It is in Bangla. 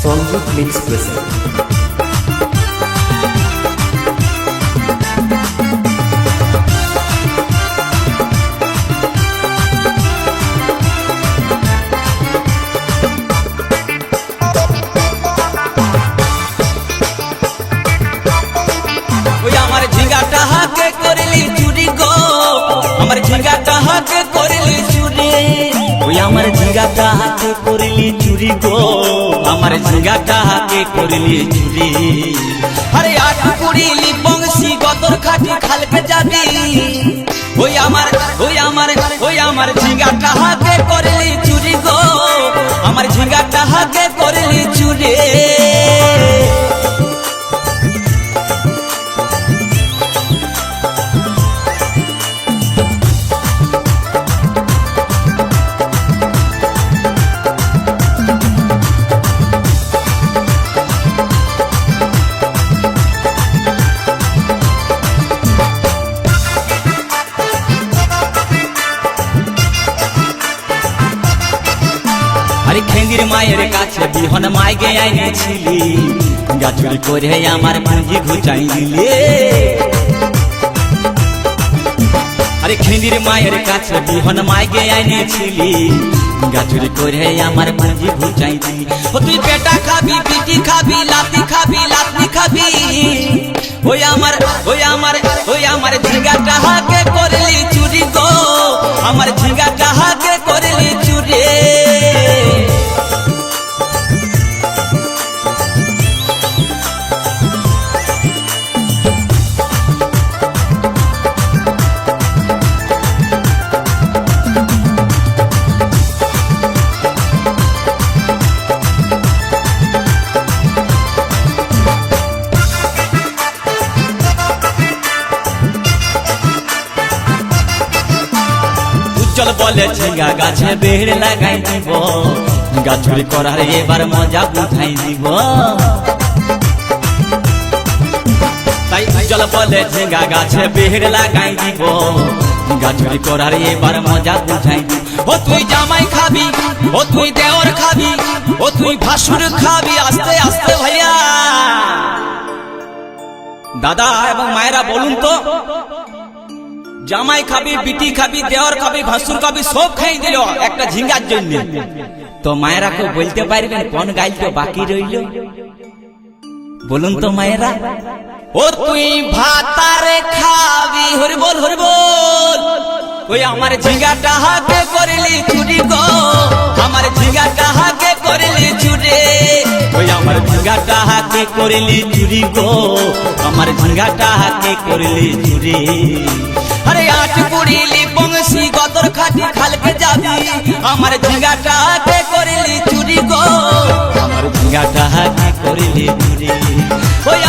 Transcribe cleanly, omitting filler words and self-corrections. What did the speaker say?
সংযোগ মিক্স প্রেজেন্ট। আমার ঝিঙ্গাটা হাকে করলি চুরি গো, আমার ঝিঙ্গাটা হাকে করলি চুরি। ওই আমার ঝিঙ্গাটা হাকে করলি চুরি গো, আমার ঝিঙ্গাটা হাকে করলি চুরি। আরে আট কুড়িলি বংশী গতর খাটি খালকে যাবি। ওই আমার ঝিঙ্গাটা হাকে করলি চুরি গো, আমার ঝিঙ্গাটা হাকে করলি চুরি। আরে খেঙ্গির মায়ের কাছে বিহন মাইগে আইনেছিলি, গাছুরি করে আমার পুঁজি ঘুচাই দিলে। আরে খেঙ্গির মায়ের কাছে বিহন মাইগে আইনেছিলি, গাছুরি করে আমার পুঁজি ঘুচাই দিলি। ও তুই পেটা খাবি, পিটি খাবি, লাতি খাবি, লাতি খাবি। ওই আমার ঝিঙ্গাটা হাকে করলি চুরি গো, আমার ঝিঙ্গাটা হাকে করলি চুরি। চল বলে ঝিঙ্গা গাছে বেড় লাগাই দিব, গাছুরি করার এবার মজা বুঝাই দিব। তাই চল বলে ঝিঙ্গা গাছে বেড় লাগাই দিব, গাছুরি করার এবার মজা বুঝাই দিব। ও তুই জামাই খাবি, ও তুই দেওর খাবি, ও তুই ভাসুর খাবি। আস্তে আস্তে ভাইয়া দাদা এবং মায়েরা বলুন তো, জামাই খাবি, বিটি খাবি, দেওয়ার খাবি, ভাসুর খাবি, সব খাই দিল একটা ঝিঙ্গার জন্য। তো মায়েরা কেউ বলতে পারবেন কোন গাইল বাকি রইল? বলুন তো মায়েরা। ও তুই ভাতারে খাবি, হরি বল হরি বল। ওই আমার ঝিঙ্গাটা হাতে করলি চুরি গো, আমার ঝিঙ্গাটা হাতে করলি চুরি। ওই আমার ঝিঙ্গাটা হাতে করলি চুরি গো, আমার ঝিঙ্গাটা হাতে করলি চুরি। আরে আট কুড়িলি বংশী গতর খাটি খালকে যাবি, আমার ঝিঙ্গাটা হাতে করলি চুরি গো, আমার ঝিঙ্গাটা হাতে করলি চুরি। ওই